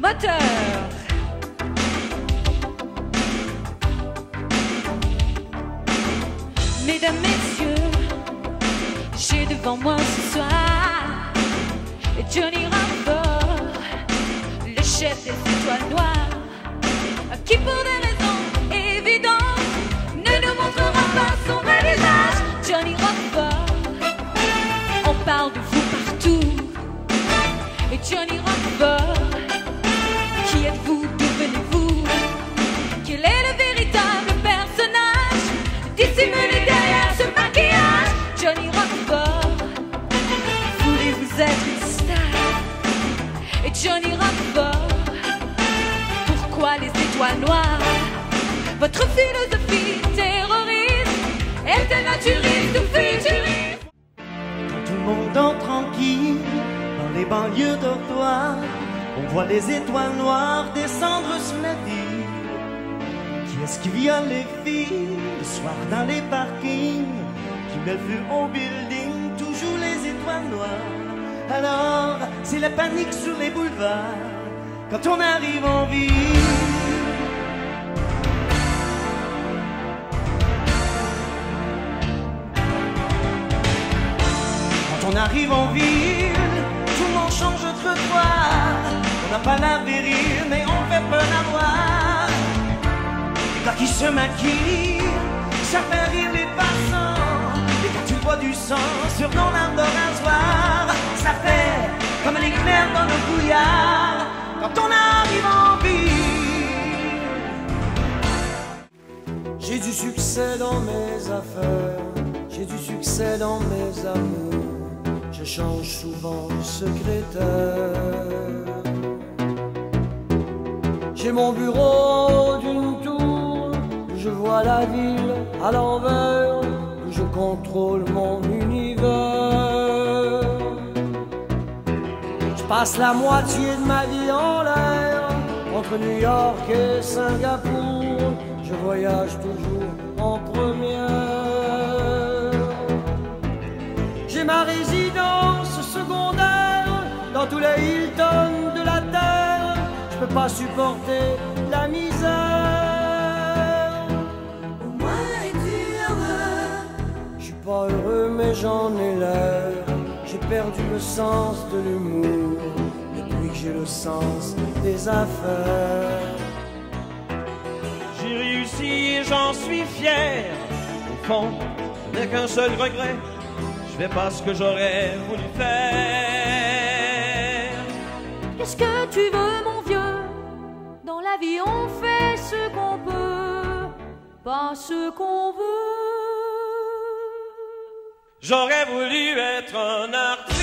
moteur. Mesdames, messieurs, j'ai devant moi ce soir Johnny Rambo, le chef des étoiles noires, qui pour des raisons évidentes ne nous montrera pas son vrai visage. Johnny Rambo, on parle de vous partout. Et Johnny Rambo, qui êtes-vous, d'où venez-vous? Quel est le véritable personnage dissimulé derrière ce maquillage? Johnny Rambo, voulez-vous être une star? Et Johnny Rambo, pourquoi les étoiles noires? Votre philosophie terroriste est-elle naturiste ou futuriste? Quand tout le monde entre tranquille dans les banlieues dortoirs, on voit les étoiles noires descendre sur la ville. Qui est-ce qui viole les filles le soir dans les parkings? Qui met le feu au building? Toujours les étoiles noires. Alors, c'est la panique sur les boulevards quand on arrive en ville. Quand on arrive en ville, tout le monde change de trottoir. On n'a pas la vérité, mais on fait peur à voir. Et quand ils se maquillent, ça fait rire les passants. Et quand tu vois du sang sur ton arme de rasoir, ça fait comme les clairs dans le brouillard quand on arrive en ville. J'ai du succès dans mes affaires, j'ai du succès dans mes amours. Je change souvent de secrétaire. J'ai mon bureau d'une tour où je vois la ville à l'envers, où je contrôle mon univers. Je passe la moitié de ma vie en l'air, entre New York et Singapour. Je voyage toujours en première. J'ai ma résidence secondaire dans tous les Hilton de la terre. Je peux pas supporter la misère. Au moins es-tu heureux? Je suis pas heureux mais j'en ai l'air. J'ai perdu le sens de l'humour depuis que j'ai le sens des affaires. J'ai réussi et j'en suis fier. Au fond, je n'ai qu'un seul regret. Je fais pas ce que j'aurais voulu faire. Qu'est-ce que tu veux, mon vieux? Dans la vie, on fait ce qu'on peut, pas ce qu'on veut. J'aurais voulu être un artiste,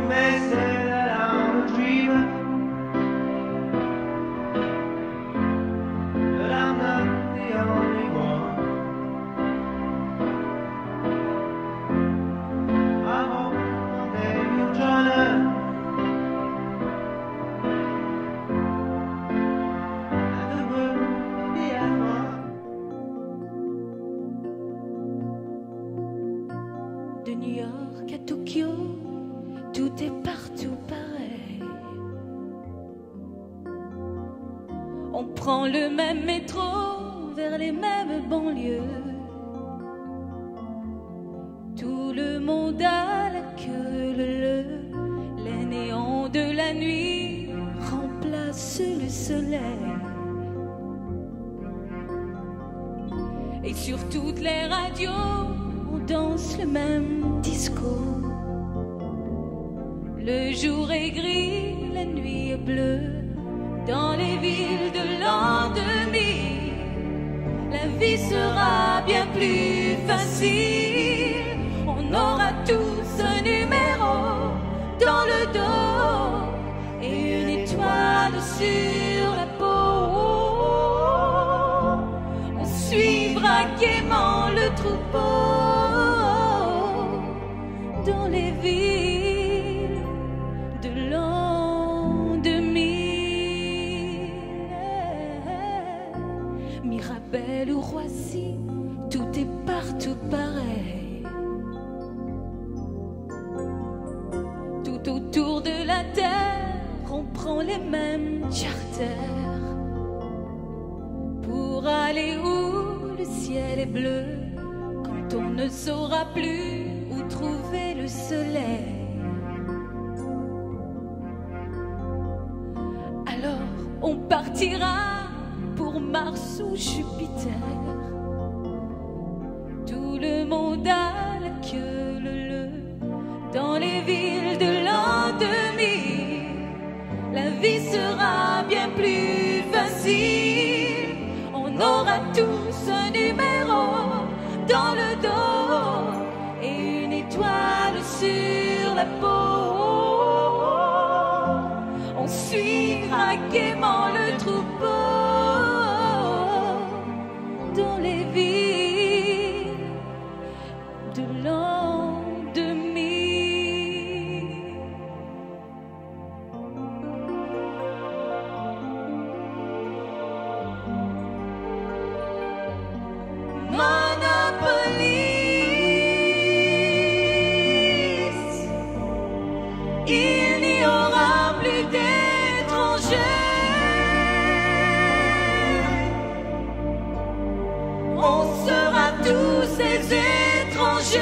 mais c'est un dream. But I'm not the only one. I hope one day you'll join us. De New York à Tokyo, tout est partout pareil. On prend le même métro vers les mêmes banlieues. Tout le monde a la queue leu. Les néons de la nuit remplacent le soleil. Et sur toutes les radios, on danse le même disco. Le jour est gris, la nuit est bleue. Dans les villes de l'an 2000, la vie sera bien plus facile. On aura tous un numéro dans le dos et une étoile sur la peau. On suivra gaiement le troupeau dans les villes de l'an 2000. Mirabel ou Roissy, tout est partout pareil. Jupiter, pour aller où le ciel est bleu, quand on ne saura plus où trouver le soleil. Alors on partira pour Mars ou Jupiter. Tout le monde a la queue leu dans les villes de l'an 2000. La vie sera bien plus facile. On aura tous un numéro dans le dos et une étoile sur la peau. On suivra gaiement le troupeau dans les villes de l'an 2000. Monopolis, il n'y aura plus d'étrangers. On sera tous des étrangers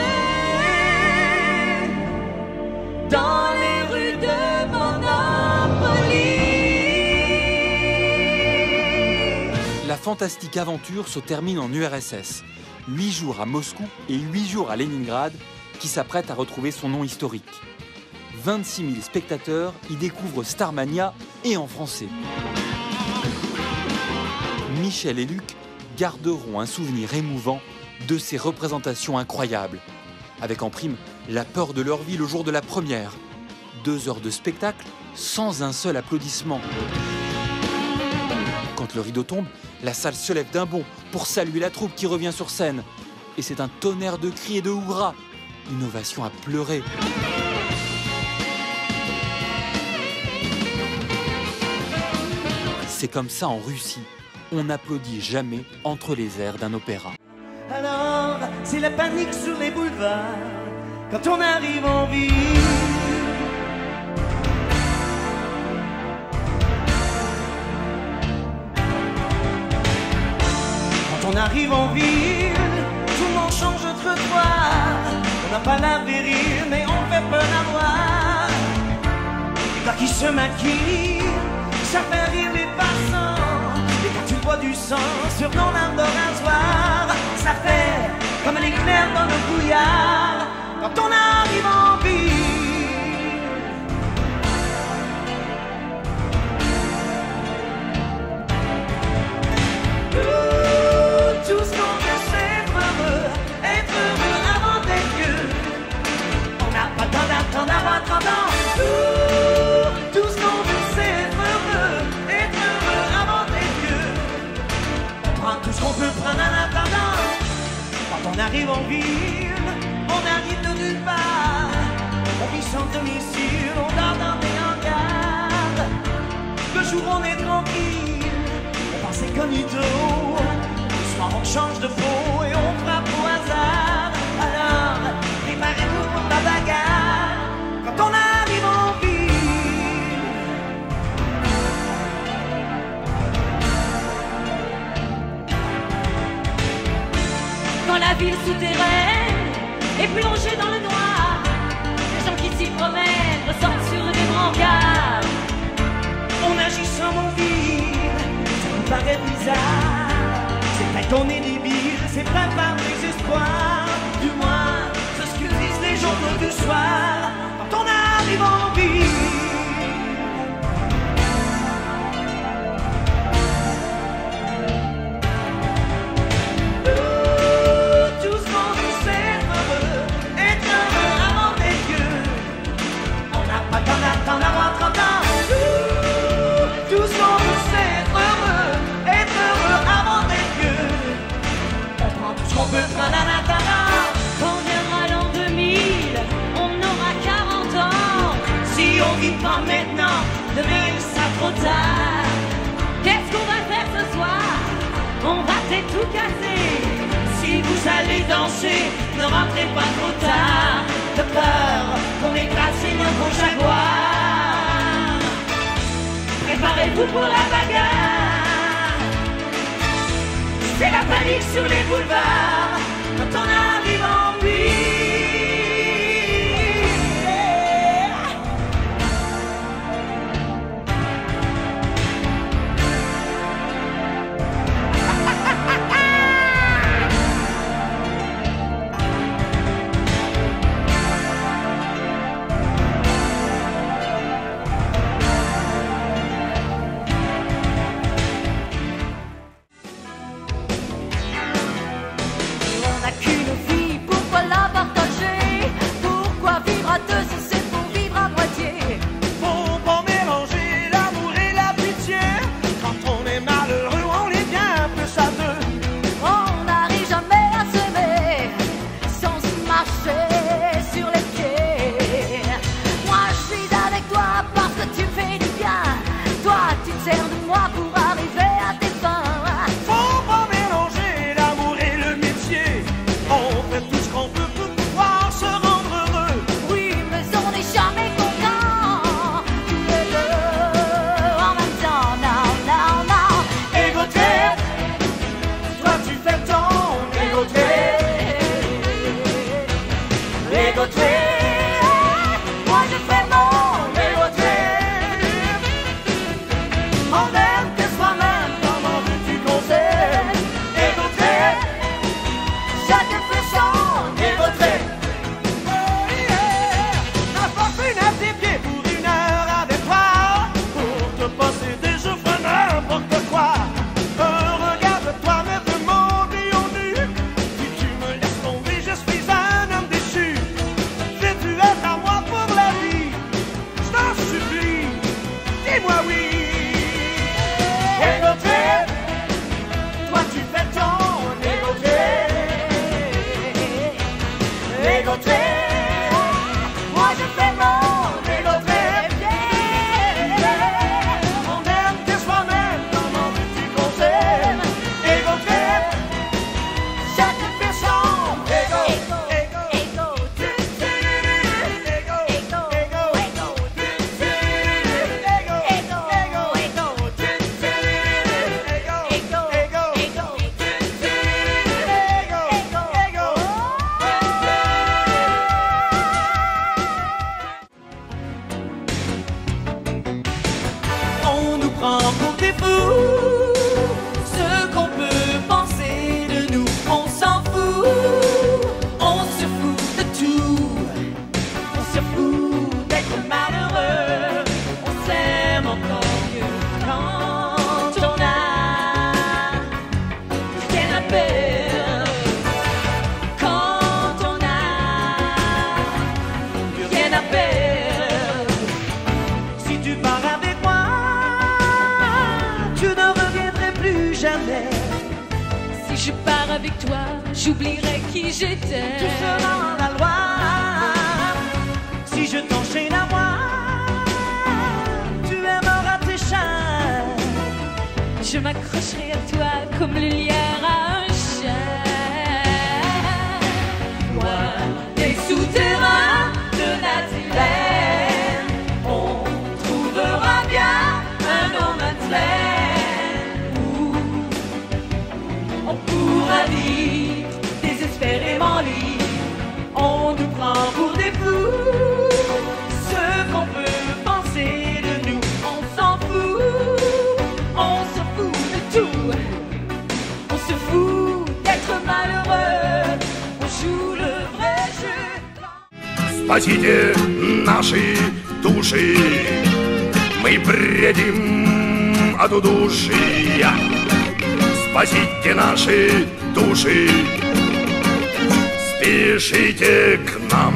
dans les rues de Monopolis. La fantastique aventure se termine en URSS. 8 jours à Moscou et 8 jours à Leningrad, qui s'apprête à retrouver son nom historique. 26 000 spectateurs y découvrent Starmania et en français. Michel et Luc garderont un souvenir émouvant de ces représentations incroyables, avec en prime la peur de leur vie le jour de la première. 2 heures de spectacle sans un seul applaudissement. Quand le rideau tombe, la salle se lève d'un bond pour saluer la troupe qui revient sur scène. Et c'est un tonnerre de cris et de hurrahs. Une ovation à pleurer. C'est comme ça en Russie. On n'applaudit jamais entre les airs d'un opéra. Alors, c'est la panique sur les boulevards quand on arrive en ville. Quand on arrive en ville, tout le monde change de trottoir. On n'a pas la virile, mais on fait peur à voir. Et quand ils se maquillent, ça fait rire les passants. Et quand tu bois du sang sur ton arme de rasoir, ça fait comme l'éclair dans le brouillard quand on arrive en ville. Tout ce qu'on veut, c'est être heureux avant d'être vieux. On n'a pas le temps d'attendre d'avoir 30 ans. Tout ce qu'on veut, c'est être heureux avant d'être vieux. On prend tout ce qu'on peut prendre en attendant. Quand on arrive en ville, on arrive de nulle part. On vit sans domicile, on dort dans des hangars. Le jour on est tranquille, on pense incognito. On change de peau et on frappe au hasard. Alors, préparez-vous pour la bagarre quand on arrive en ville. Quand la ville souterraine est plongée dans le noir, les gens qui s'y promènent ressortent sur des brancards. On agit sans mobile, ça nous paraît bizarre. C'est vrai qu'on est débile, c'est pas par désespoir. Du moins, c'est ce que disent les journaux du soir quand on arrive en ville. Tout ce qu'on veut, c'est être heureux avant d'être vieux. On n'a pas le temps d'attendre d'avoir 30 ans. Tout ce qu'on veut, c'est être heureux avant d'être vieux. On prend tout ce qu'on peut prendre en attendant. Quand viendra l'an 2000, on aura 40 ans. Si on vit pas maintenant, demain il sera trop tard. Qu'est-ce qu'on va faire ce soir? On va peut-être tout casser. Si vous allez danser, ne rentrez pas trop tard. De peur qu'on écrase nos beaux jaguars. Préparez tout pour la bagarre. C'est la panique sur les boulevards quand on arrive en ville. Pour des fous, ce qu'on peut penser de nous, on s'en fout, on se fout de tout, on se fout d'être malheureux, on s'aime encore mieux quand on a rien à perdre, quand on a rien à perdre. Si tu pars avec moi, tu ne reviendrai plus jamais. Si je pars avec toi, j'oublierai qui j'étais. Tu seras la loi. Si je t'enchaîne à moi, tu aimeras tes chats. Je m'accrocherai à toi comme le lierre à un chat. Moi, des souterrains de Natilène, on trouvera bien un no man's land où on pourra vivre désespérément libre. On nous prend pour des fous, ce qu'on peut penser de nous, on s'en fout, on se fout de tout, on se fout d'être malheureux, on joue le vrai jeu. Спасите наши души, мы бредим от удушья. Спасите наши души, спешите к нам,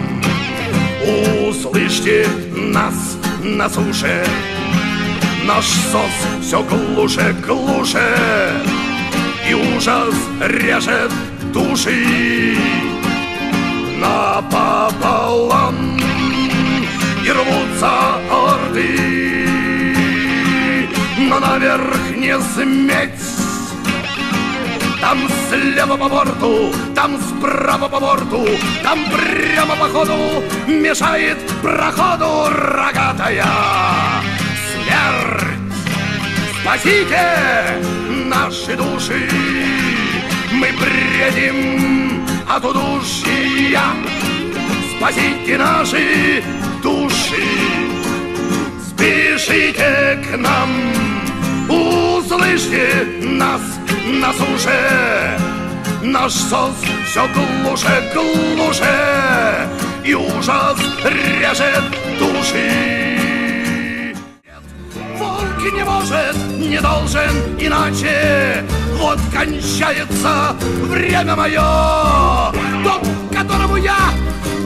услышьте нас на суше. Наш сос все глуше, глуше, и ужас режет души напополам, и рвутся орды, но наверх не сметь. Там слева по борту, там справа по борту, там прямо по ходу мешает проходу рогатая смерть. Спасите наши души, мы бредим от удушья. Спасите наши души, спешите к нам, услышьте нас на суше. Наш сос все глуше, глуше, и ужас режет души. Волк не может, не должен иначе. Вот кончается время мое, тот, которому я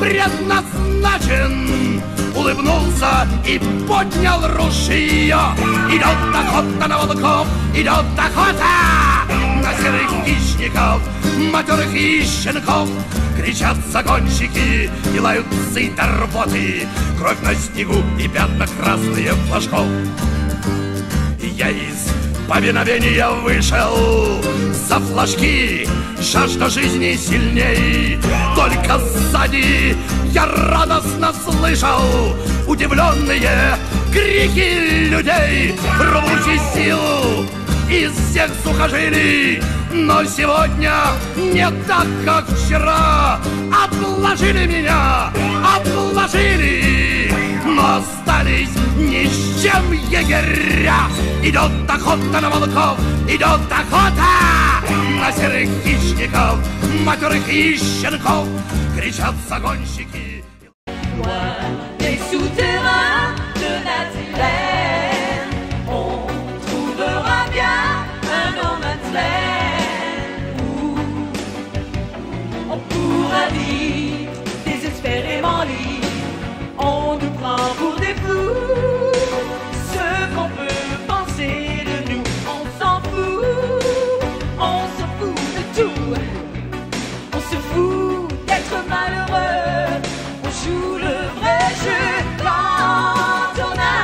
предназначен, улыбнулся и поднял ружье. Идет охота на волков, идет охота на серых хищников, матерых и щенков. Кричат загонщики и лают псы до рвоты, кровь на снегу и пятна красные флажков. Я из повиновения вышел за флажки, жажда жизни сильней. Только сзади я радостно слышал удивленные крики людей. Рвусь из сил из всех сухожилий, но сегодня не так, как вчера. Обложили меня, обложили, но остались ни с чем егеря. Идет охота на волков, идет охота на серых хищников, матерых и щенков. Кричат загонщики. Les souterrains de Nathalie, on trouvera bien un no man's land où on pourra vivre désespérément libre. On nous prend pour des fous, ce qu'on peut penser de nous, on s'en fout de tout. On se fout d'être malheureux, on joue le vrai jeu quand on n'a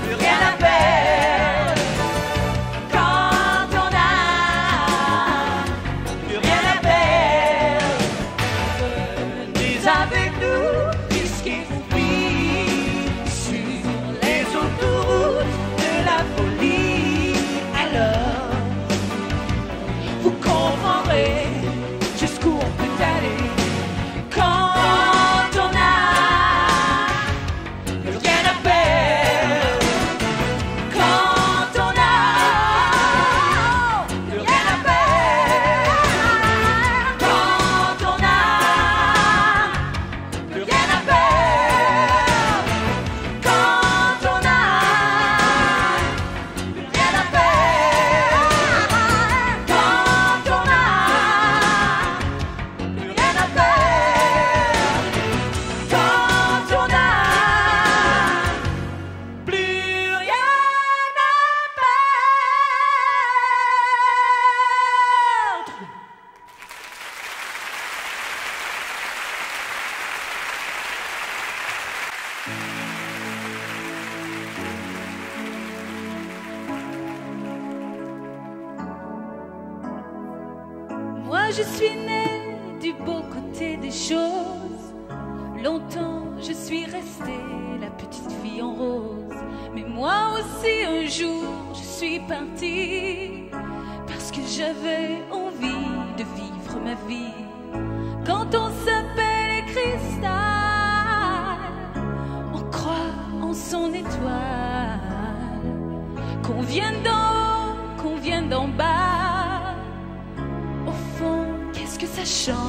plus rien à perdre. Quand on n'a plus rien à perdre, venez avec nous, risquez vos vies sur les autoroutes de la folie. Alors, vous comprendrez jusqu'où on peut aller quand on n'a plus rien à perdre. Quand on n'a plus rien à perdre. Quand on n'a plus rien à perdre. Quand on n'a plus rien à perdre. Quand on n'a plus rien à perdre. Quand on n'a plus rien à perdre. Moi je suis née du beau côté des choses. Longtemps je suis restée la petite fille en rose. Mais moi aussi un jour je suis partie parce que j'avais envie de vivre ma vie. Quand on s'appelle cristal, on croit en son étoile. Qu'on vienne d'en haut, qu'on vienne d'en bas, au fond, qu'est-ce que ça change?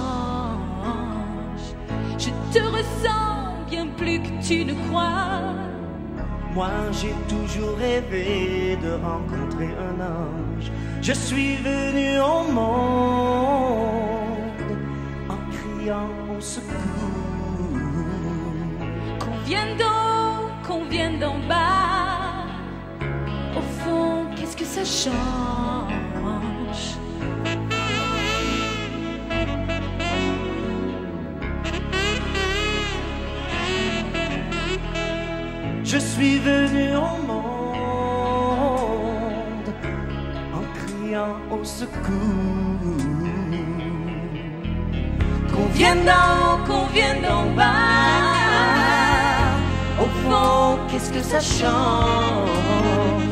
Je te ressens bien plus que tu ne crois. Moi j'ai toujours rêvé de rencontrer un ange. Je suis venu au monde en criant au secours. Qu'on vienne d'en haut, qu'on vienne d'en bas, au fond, qu'est-ce que ça change? Je suis venu au monde en criant au secours. Qu'on vienne d'en haut, qu'on vienne d'en bas, au fond, qu'est-ce que ça change?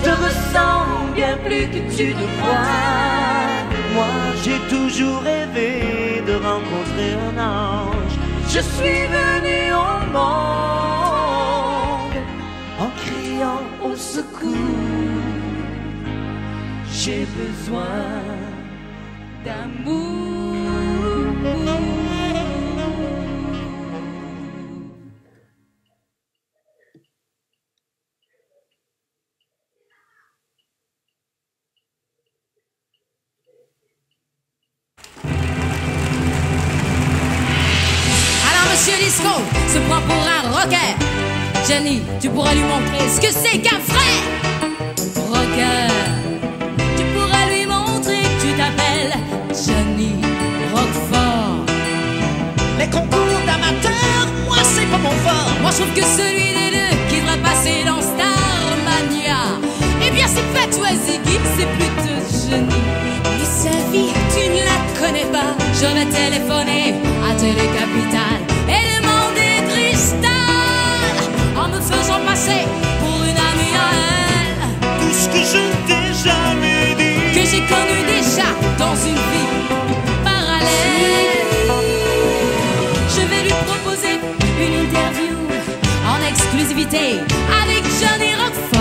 te ressens bien plus que tu ne crois. Moi j'ai toujours rêvé de rencontrer un ange. Je suis venu au monde En criant au secours. J'ai besoin d'amour. Monsieur Disco se prend pour un rocker. Jenny, tu pourras lui montrer ce que c'est qu'un vrai rocker. Tu pourras lui montrer que tu t'appelles Jenny Roquefort. les concours d'amateurs, moi c'est pas mon fort. Moi je trouve que celui des deux qui devrait passer dans Starmania, eh bien c'est pas toi Ziggy, c'est plutôt Jenny. Mais sa vie, tu ne la connais pas. Je vais téléphoner à Télécapital et demander cristal en me faisant passer pour une amie à elle. Tout ce que je t'ai jamais dit, Que j'ai connu déjà dans une vie parallèle. Je vais lui proposer une interview en exclusivité avec Johnny Roquefort.